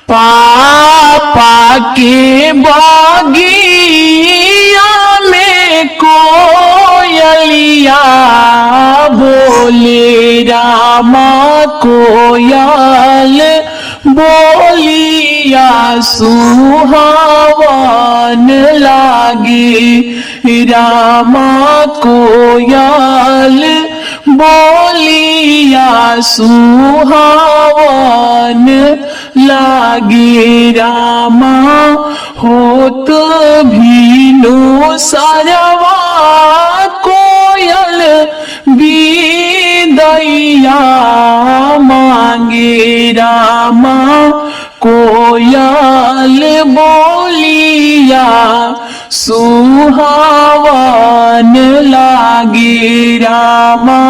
पापा के बगिया में कोयलिया बोले रामा कोयल बोलिया सुहावन लागे रामा कोयल बोलिया सुहावन लागे रामा होत भीनो सरवा कोयल विदैया मांगे रामा कोयल बोलिया सुहावन लागे रामा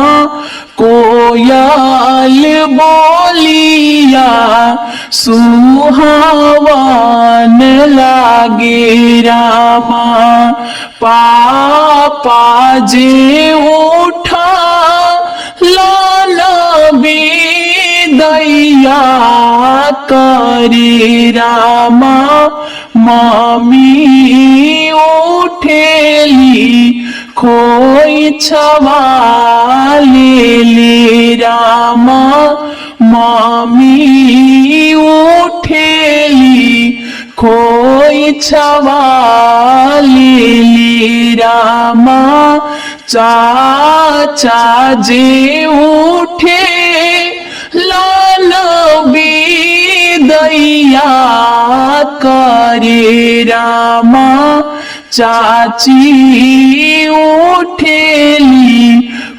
कोयल बोलिया सुहावन लागे रामा। पापा जे उठा लाला बेदैया करे रामा मम्मी उठेली खोई छवाले रामा मम्मी उठेली खोई छवाले रामा। चाचा जे उठे लाल बेदैया करे रामा चाची उठेली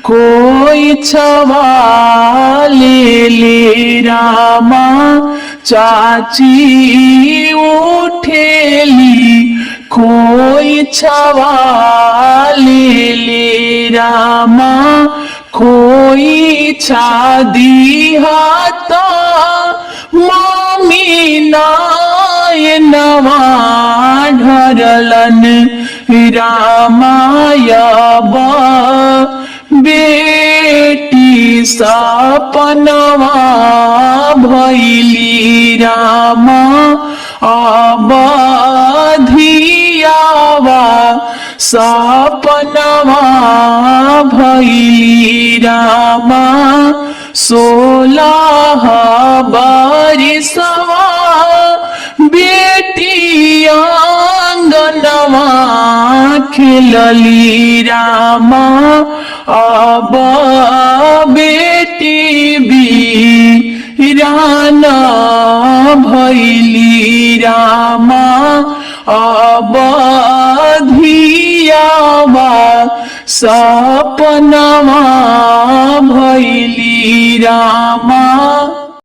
कोई छवाले रामा चाची उठेली कोई छवाले रामा। कोई छादी हाथा मम्मी नायनवा ढरलन रामायबा बेटी सपनवा भैली रामा आबा धियावा सपनवा भैली रामा। 16 बरिसवा बेटी आंगनवा खेलली रामा अब बेटी वीराना भैली रामा अब धियावा सपनवा भैली रामा।